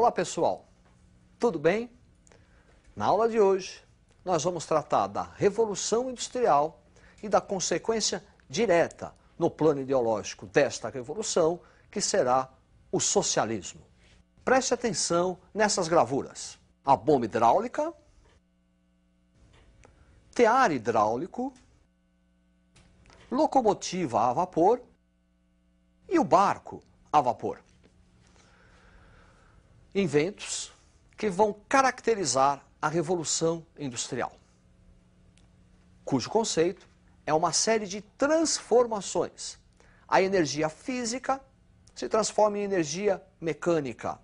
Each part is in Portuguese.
Olá pessoal, tudo bem? Na aula de hoje nós vamos tratar da Revolução Industrial e da consequência direta no plano ideológico desta revolução, que será o socialismo. Preste atenção nessas gravuras. A bomba hidráulica, tear hidráulico, locomotiva a vapor e o barco a vapor. Inventos que vão caracterizar a Revolução Industrial, cujo conceito é uma série de transformações. A energia física se transforma em energia mecânica.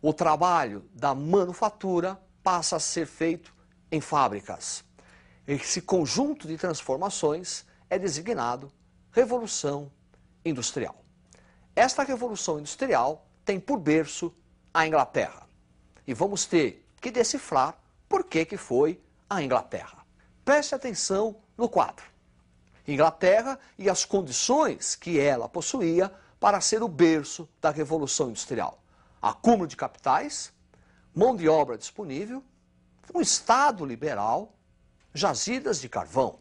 O trabalho da manufatura passa a ser feito em fábricas. Esse conjunto de transformações é designado Revolução Industrial. Esta Revolução Industrial tem por berço a Inglaterra. E vamos ter que decifrar por que foi a Inglaterra. Preste atenção no quadro. Inglaterra e as condições que ela possuía para ser o berço da Revolução Industrial. Acúmulo de capitais, mão de obra disponível, um Estado liberal, jazidas de carvão.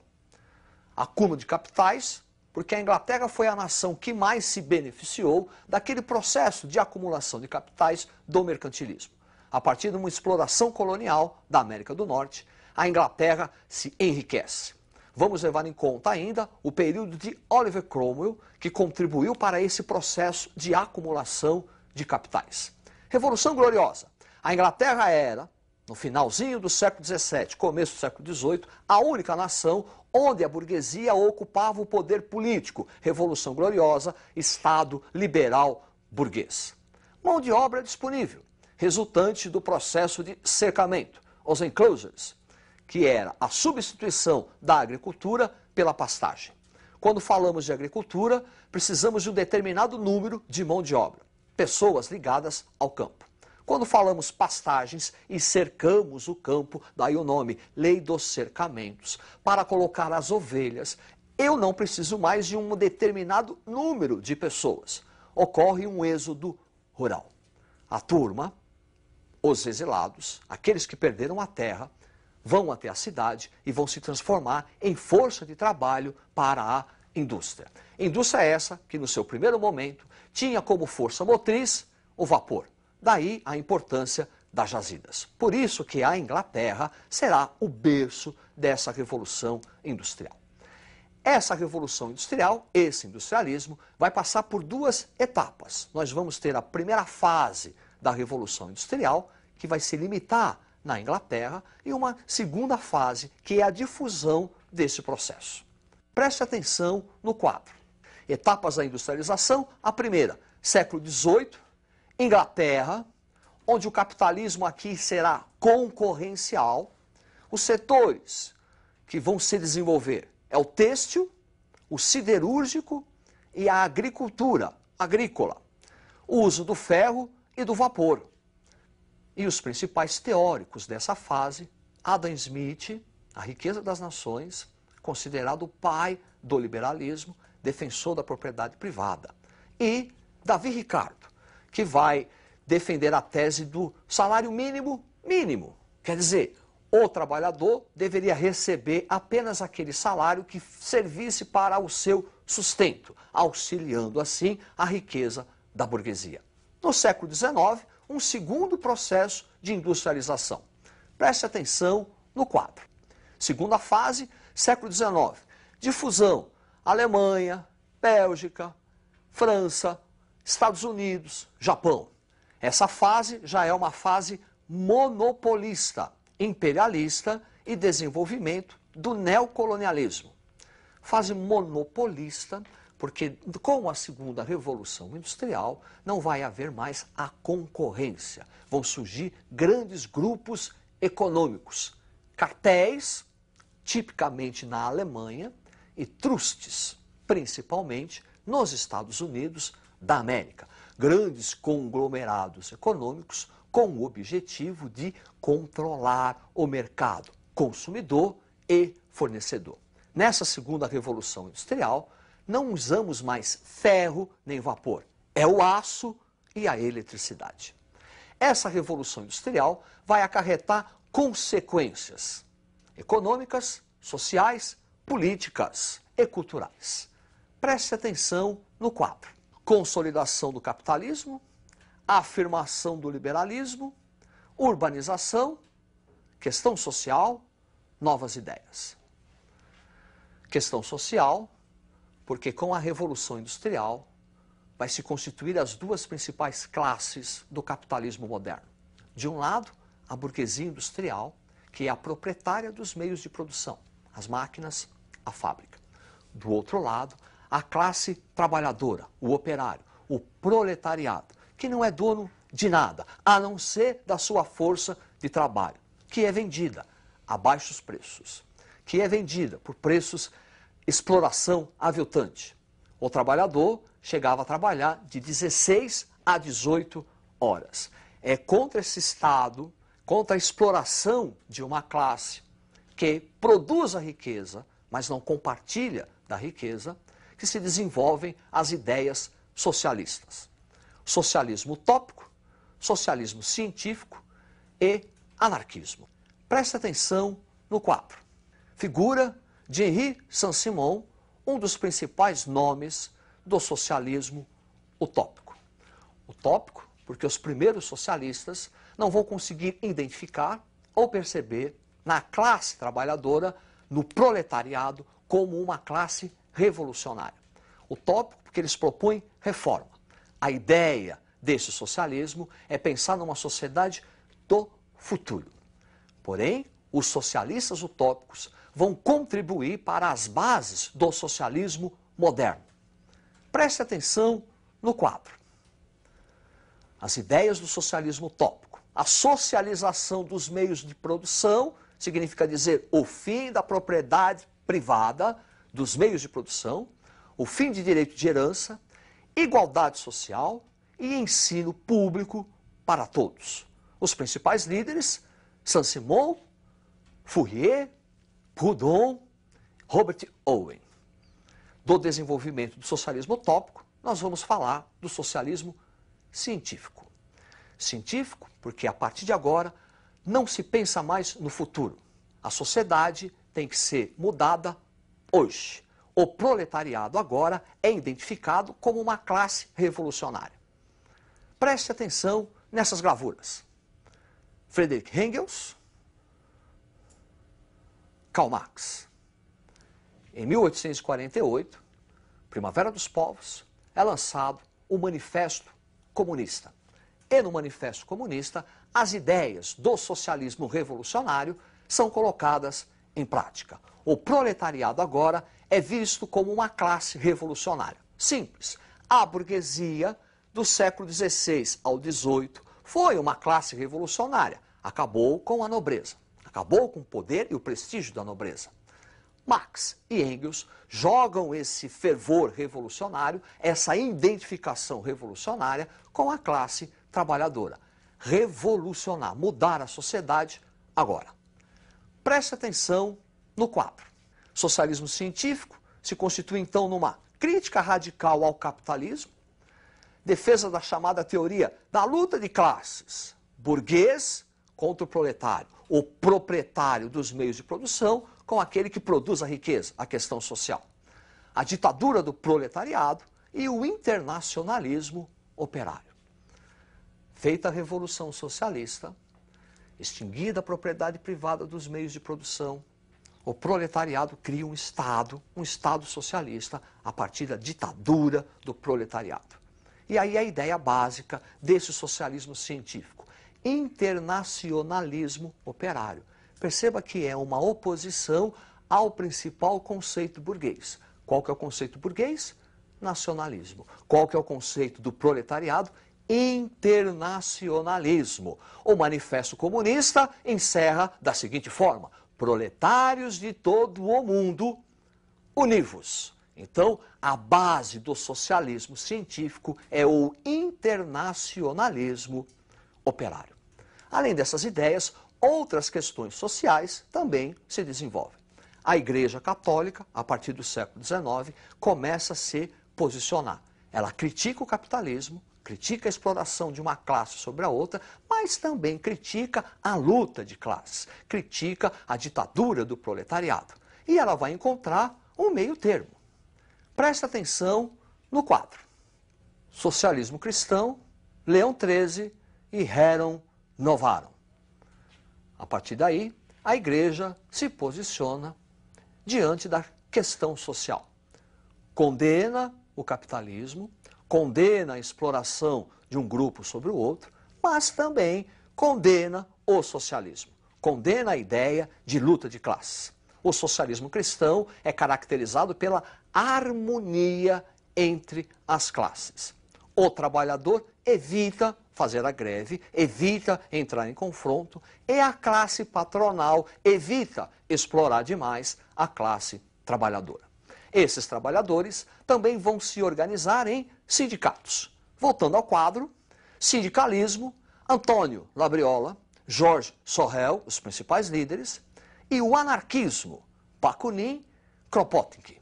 Acúmulo de capitais, porque a Inglaterra foi a nação que mais se beneficiou daquele processo de acumulação de capitais do mercantilismo. A partir de uma exploração colonial da América do Norte, a Inglaterra se enriquece. Vamos levar em conta ainda o período de Oliver Cromwell, que contribuiu para esse processo de acumulação de capitais. Revolução Gloriosa. A Inglaterra era, no finalzinho do século XVII, começo do século XVIII, a única nação onde a burguesia ocupava o poder político. Revolução Gloriosa, Estado liberal burguês. Mão de obra disponível, resultante do processo de cercamento, os enclosures, que era a substituição da agricultura pela pastagem. Quando falamos de agricultura, precisamos de um determinado número de mão de obra, pessoas ligadas ao campo. Quando falamos pastagens e cercamos o campo, daí o nome, Lei dos Cercamentos, para colocar as ovelhas, eu não preciso mais de um determinado número de pessoas. Ocorre um êxodo rural. A turma, os exilados, aqueles que perderam a terra, vão até a cidade e vão se transformar em força de trabalho para a indústria. Indústria essa que, no seu primeiro momento, tinha como força motriz o vapor. Daí a importância das jazidas. Por isso que a Inglaterra será o berço dessa Revolução Industrial. Essa Revolução Industrial, esse industrialismo, vai passar por duas etapas. Nós vamos ter a primeira fase da Revolução Industrial, que vai se limitar na Inglaterra, e uma segunda fase, que é a difusão desse processo. Preste atenção no quadro. Etapas da industrialização, a primeira, século XVIII, Inglaterra, onde o capitalismo aqui será concorrencial. Os setores que vão se desenvolver é o têxtil, o siderúrgico e a agricultura agrícola. O uso do ferro e do vapor. E os principais teóricos dessa fase, Adam Smith, A Riqueza das Nações, considerado o pai do liberalismo, defensor da propriedade privada. E Davi Ricardo, que vai defender a tese do salário mínimo. Quer dizer, o trabalhador deveria receber apenas aquele salário que servisse para o seu sustento, auxiliando assim a riqueza da burguesia. No século XIX, um segundo processo de industrialização. Preste atenção no quadro. Segunda fase, século XIX. Difusão, Alemanha, Bélgica, França, Estados Unidos, Japão. Essa fase já é uma fase monopolista, imperialista e desenvolvimento do neocolonialismo. Fase monopolista, porque com a segunda Revolução Industrial não vai haver mais a concorrência. Vão surgir grandes grupos econômicos, cartéis, tipicamente na Alemanha, e trustes, principalmente nos Estados Unidos da América. Grandes conglomerados econômicos com o objetivo de controlar o mercado consumidor e fornecedor. Nessa segunda Revolução Industrial, não usamos mais ferro nem vapor. É o aço e a eletricidade. Essa revolução industrial vai acarretar consequências econômicas, sociais, políticas e culturais. Preste atenção no quadro: consolidação do capitalismo, afirmação do liberalismo, urbanização, questão social, novas ideias. Questão social, porque com a Revolução Industrial vai se constituir as duas principais classes do capitalismo moderno. De um lado, a burguesia industrial, que é a proprietária dos meios de produção, as máquinas, a fábrica. Do outro lado, a classe trabalhadora, o operário, o proletariado, que não é dono de nada, a não ser da sua força de trabalho, que é vendida a baixos preços, que é vendida por preços exploração aviltante. O trabalhador chegava a trabalhar de 16 a 18 horas. É contra esse Estado, contra a exploração de uma classe que produz a riqueza, mas não compartilha da riqueza, que se desenvolvem as ideias socialistas. Socialismo utópico, socialismo científico e anarquismo. Preste atenção no quadro. Figura de Henri Saint-Simon, um dos principais nomes do socialismo utópico. Utópico porque os primeiros socialistas não vão conseguir identificar ou perceber na classe trabalhadora, no proletariado, como uma classe revolucionária. Utópico porque eles propõem reforma. A ideia desse socialismo é pensar numa sociedade do futuro. Porém, os socialistas utópicos vão contribuir para as bases do socialismo moderno. Preste atenção no quadro. As ideias do socialismo utópico. A socialização dos meios de produção significa dizer o fim da propriedade privada dos meios de produção, o fim de direito de herança, igualdade social e ensino público para todos. Os principais líderes, Saint-Simon, Fourier, Proudhon, Robert Owen. Do desenvolvimento do socialismo utópico, nós vamos falar do socialismo científico. Científico porque a partir de agora não se pensa mais no futuro. A sociedade tem que ser mudada hoje. O proletariado agora é identificado como uma classe revolucionária. Preste atenção nessas gravuras. Friedrich Engels, Karl Marx. Em 1848, Primavera dos Povos, é lançado o Manifesto Comunista. E no Manifesto Comunista, as ideias do socialismo revolucionário são colocadas em prática. O proletariado agora é visto como uma classe revolucionária. Simples. A burguesia do século XVI ao XVIII foi uma classe revolucionária. Acabou com a nobreza. Acabou com o poder e o prestígio da nobreza. Marx e Engels jogam esse fervor revolucionário, essa identificação revolucionária com a classe trabalhadora. Revolucionar, mudar a sociedade agora. Preste atenção no quadro. Socialismo científico se constitui então numa crítica radical ao capitalismo, defesa da chamada teoria da luta de classes, burguês contra o proletário, o proprietário dos meios de produção com aquele que produz a riqueza, a questão social. A ditadura do proletariado e o internacionalismo operário. Feita a Revolução Socialista, extinguida a propriedade privada dos meios de produção, o proletariado cria um Estado socialista a partir da ditadura do proletariado. E aí a ideia básica desse socialismo científico, internacionalismo operário. Perceba que é uma oposição ao principal conceito burguês. Qual que é o conceito burguês? Nacionalismo. Qual que é o conceito do proletariado? Internacionalismo. O Manifesto Comunista encerra da seguinte forma: proletários de todo o mundo, univos. Então, a base do socialismo científico é o internacionalismo operário. Além dessas ideias, outras questões sociais também se desenvolvem. A Igreja Católica, a partir do século XIX, começa a se posicionar. Ela critica o capitalismo, critica a exploração de uma classe sobre a outra, mas também critica a luta de classes, critica a ditadura do proletariado. E ela vai encontrar um meio termo. Presta atenção no quadro. Socialismo Cristão, Leão XIII e Rerum Novarum. A partir daí, a Igreja se posiciona diante da questão social. Condena o capitalismo, condena a exploração de um grupo sobre o outro, mas também condena o socialismo, condena a ideia de luta de classes. O socialismo cristão é caracterizado pela harmonia entre as classes. O trabalhador evita fazer a greve, evita entrar em confronto, e a classe patronal evita explorar demais a classe trabalhadora. Esses trabalhadores também vão se organizar em sindicatos. Voltando ao quadro, sindicalismo, Antônio Labriola, Georges Sorel, os principais líderes, e o anarquismo, Bakunin, Kropotkin.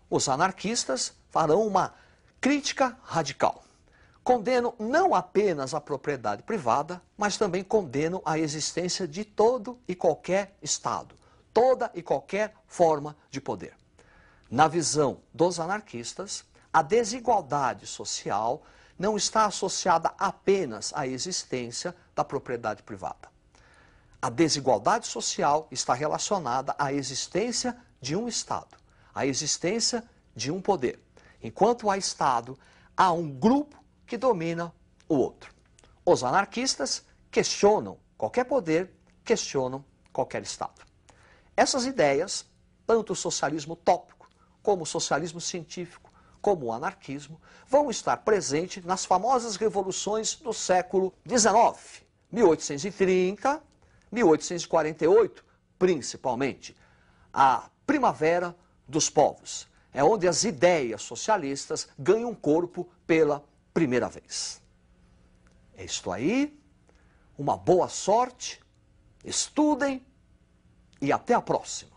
Os anarquistas farão uma crítica radical. Condenam não apenas a propriedade privada, mas também condenam a existência de todo e qualquer Estado, toda e qualquer forma de poder. Na visão dos anarquistas, a desigualdade social não está associada apenas à existência da propriedade privada. A desigualdade social está relacionada à existência de um Estado, à existência de um poder. Enquanto há Estado, há um grupo que domina o outro. Os anarquistas questionam qualquer poder, questionam qualquer Estado. Essas ideias, tanto o socialismo utópico, como o socialismo científico, como o anarquismo, vão estar presentes nas famosas revoluções do século XIX, 1830, 1848, principalmente. A Primavera dos Povos. É onde as ideias socialistas ganham corpo pela primeira vez. É isto aí, uma boa sorte, estudem e até a próxima.